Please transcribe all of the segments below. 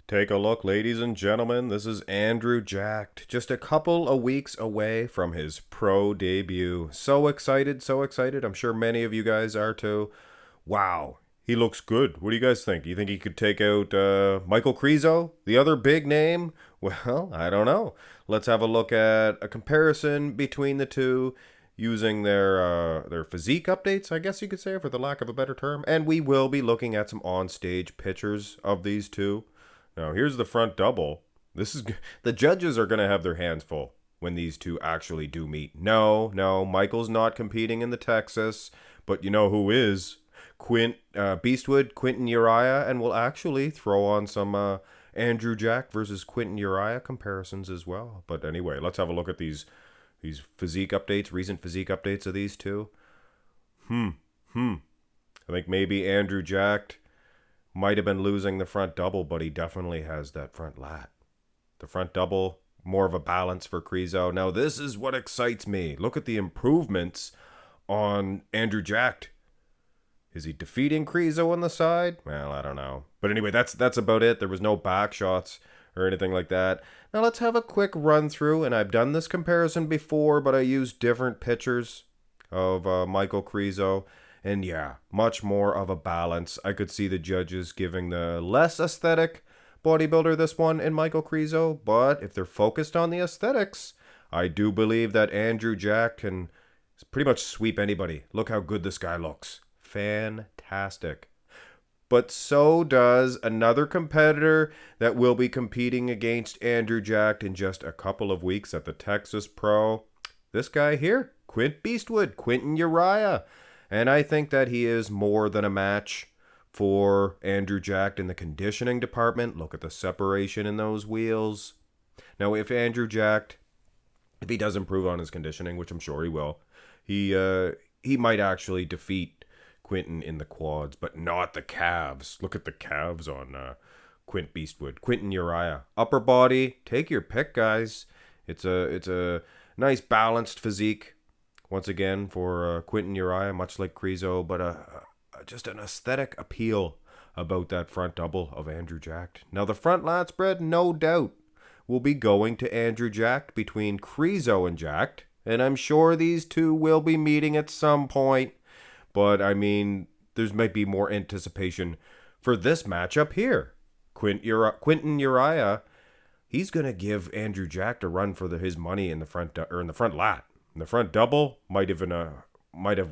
Take a look, ladies and gentlemen. This is Andrew Jacked, just a couple of weeks away from his pro debut. So excited, so excited. I'm sure many of you guys are too. Wow, he looks good. What do you guys think? Do you think he could take out Michael Krizo, the other big name? Well, I don't know. Let's have a look at a comparison between the two using their physique updates, I guess you could say, for the lack of a better term. And we will be looking at some on-stage pictures of these two. Now, here's the front double. The judges are going to have their hands full when these two actually do meet. No, Michael's not competing in the Texas, but you know who is? Quint Beastwood, Quinto Eriya, and we'll actually throw on some Andrew Jack versus Quinto Eriya comparisons as well. But anyway, let's have a look at these physique updates, recent physique updates of these two. I think maybe Andrew Jack might have been losing the front double, but he definitely has that front lat. The front double, more of a balance for Krizo. Now, this is what excites me. Look at the improvements on Andrew Jack. Is he defeating Krizo on the side? Well, I don't know. But anyway, that's about it. There was no back shots or anything like that. Now, let's have a quick run through. And I've done this comparison before, but I used different pictures of Michael Krizo. And yeah, much more of a balance. I could see the judges giving the less aesthetic bodybuilder this one in Michael Krizo, but if they're focused on the aesthetics, I do believe that Andrew Jack can pretty much sweep anybody. Look how good this guy looks. Fantastic. But so does another competitor that will be competing against Andrew Jack in just a couple of weeks at the Texas Pro. This guy here, QUINT BEASTWOOD, Quinto Eriya. And I think that he is more than a match for Andrew Jack in the conditioning department. Look at the separation in those wheels. Now, if Andrew Jack, if he does improve on his conditioning, which I'm sure he will, he might actually defeat Quinton in the quads, but not the calves. Look at the calves on QUINT BEASTWOOD, Quinto Eriya. Upper body, take your pick, guys. It's a nice balanced physique. Once again, for Quinto Eriya, much like Krizo, but just an aesthetic appeal about that front double of Andrew Jack. Now, the front lat spread, no doubt, will be going to Andrew Jack between Krizo and Jack, and I'm sure these two will be meeting at some point, but I mean, there might be more anticipation for this matchup here. Quinto Eriya, he's going to give Andrew Jack a run for his money in the front lat. The front double might have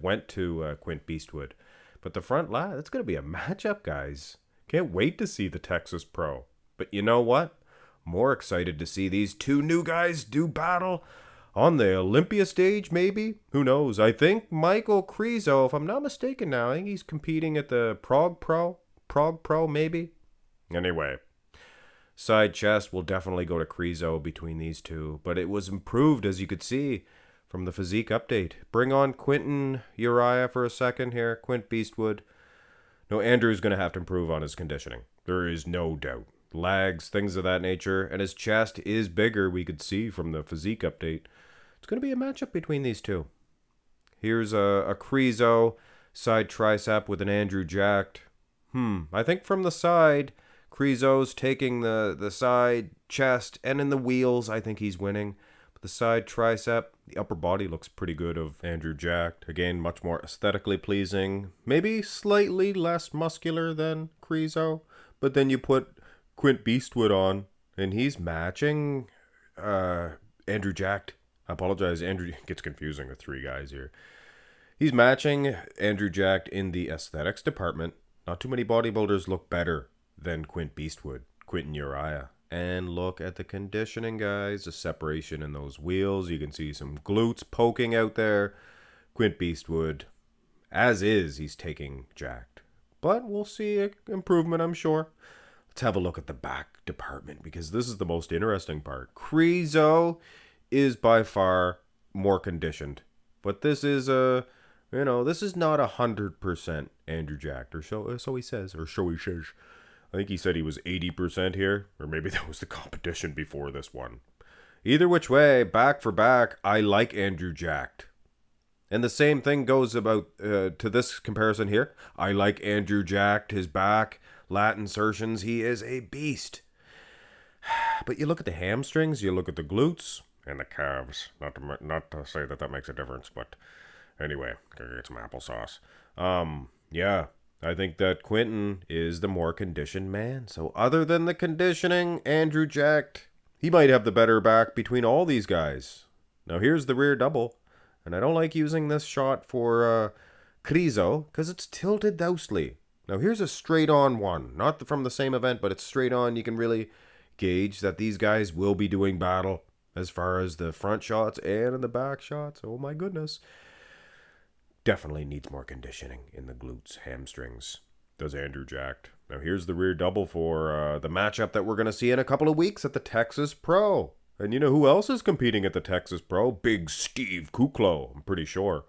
went to QUINT BEASTWOOD. But the front lat, it's going to be a matchup, guys. Can't wait to see the Texas Pro. But you know what? More excited to see these two new guys do battle on the Olympia stage, maybe? Who knows? I think Michael Krizo, if I'm not mistaken now, I think he's competing at the Prague Pro, maybe? Anyway, side chest will definitely go to Krizo between these two. But it was improved, as you could see, from the physique update. Bring on Quinto Eriya for a second here. Quint BEASTWOOD. No, Andrew's going to have to improve on his conditioning. There is no doubt. Legs, things of that nature. And his chest is bigger, we could see from the physique update. It's going to be a matchup between these two. Here's a Krizo side tricep with an Andrew Jack. I think from the side, Krizo's taking the side chest, and in the wheels, I think he's winning. The side tricep, the upper body looks pretty good of Andrew Jack. Again, much more aesthetically pleasing. Maybe slightly less muscular than Krizo. But then you put Quint BEASTWOOD on, and he's matching Andrew Jack. I apologize, Andrew gets confusing with three guys here. He's matching Andrew Jack in the aesthetics department. Not too many bodybuilders look better than Quint BEASTWOOD, Quinto Eriya. And look at the conditioning, guys. The separation in those wheels. You can see some glutes poking out there. Quint BEASTWOOD, as is, he's taking Jacked. But we'll see an improvement, I'm sure. Let's have a look at the back department, because this is the most interesting part. Krizo is by far more conditioned. But this is this is not 100% Andrew Jack, or so he says, or so he says. I think he said he was 80% here, or maybe that was the competition before this one. Either which way, back for back, I like Andrew Jack. And the same thing goes about to this comparison here. I like Andrew Jack, his back, lat insertions. He is a beast. But you look at the hamstrings, you look at the glutes, and the calves. Not to say that makes a difference, but anyway, gotta get some applesauce. Yeah, I think that Quinton is the more conditioned man. So other than the conditioning, Andrew Jacked, he might have the better back between all these guys. Now here's the rear double, and I don't like using this shot for Krizo because it's tilted dousely. Now here's a straight on one, not from the same event, but it's straight on. You can really gauge that these guys will be doing battle as far as the front shots and in the back shots. Oh my goodness. Definitely needs more conditioning in the glutes, hamstrings. Does Andrew Jacked. Now here's the rear double for the matchup that we're going to see in a couple of weeks at the Texas Pro. And you know who else is competing at the Texas Pro? Big Steve Kuklo, I'm pretty sure.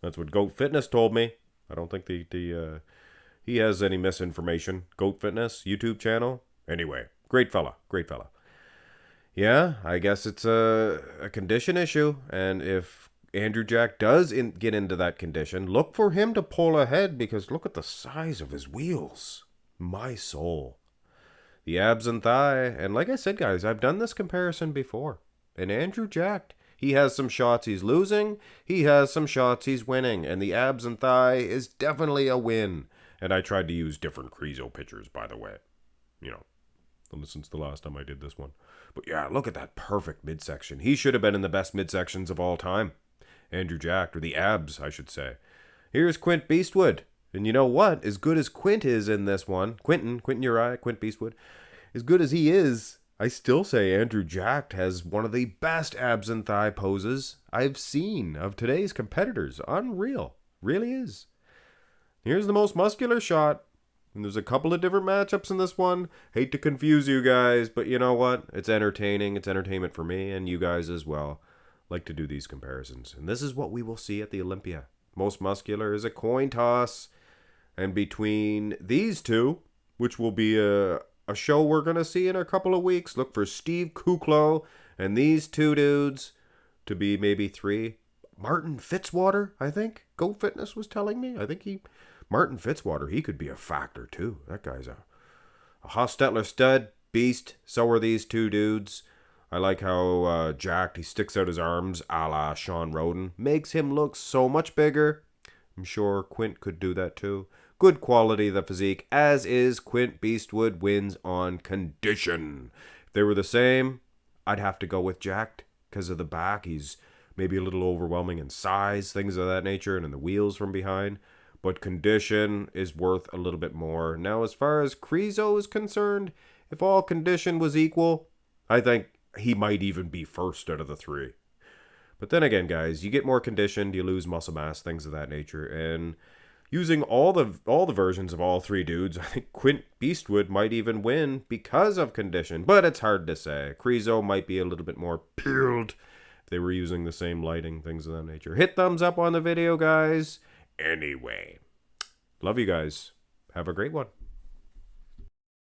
That's what Goat Fitness told me. I don't think he has any misinformation. Goat Fitness, YouTube channel. Anyway, great fella, great fella. Yeah, I guess it's a condition issue. And if Andrew Jack does get into that condition, look for him to pull ahead because look at the size of his wheels. My soul. The abs and thigh. And like I said, guys, I've done this comparison before. And Andrew Jack, he has some shots he's losing. He has some shots he's winning. And the abs and thigh is definitely a win. And I tried to use different Krizo pictures, by the way. You know, since the last time I did this one. But yeah, look at that perfect midsection. He should have been in the best midsections of all time. Andrew Jack, or the abs, I should say. Here's Quint Beastwood. And you know what? As good as Quint is in this one, Quinto Eriya, Quint Beastwood, as good as he is, I still say Andrew Jack has one of the best abs and thigh poses I've seen of today's competitors. Unreal. Really is. Here's the most muscular shot. And there's a couple of different matchups in this one. Hate to confuse you guys, but you know what? It's entertaining. It's entertainment for me and you guys as well. Like to do these comparisons. And this is what we will see at the Olympia. Most muscular is a coin toss. And between these two, which will be a show we're going to see in a couple of weeks, look for Steve Kuklo and these two dudes to be maybe three. Martin Fitzwater, I think. Goat Fitness was telling me. I think Martin Fitzwater, he could be a factor too. That guy's a Hostetler stud, beast. So are these two dudes. I like how Jacked, he sticks out his arms a la Sean Roden. Makes him look so much bigger. I'm sure Quint could do that too. Good quality, the physique, as is Quint Beastwood wins on condition. If they were the same, I'd have to go with Jacked because of the back. He's maybe a little overwhelming in size, things of that nature, and in the wheels from behind. But condition is worth a little bit more. Now, as far as Krizo is concerned, if all condition was equal, I think he might even be first out of the three. But then again, guys, you get more conditioned, you lose muscle mass, things of that nature. And using all the versions of all three dudes, I think Quint Beastwood might even win because of condition. But it's hard to say. Krizo might be a little bit more peeled if they were using the same lighting, things of that nature. Hit thumbs up on the video, guys. Anyway, love you guys. Have a great one.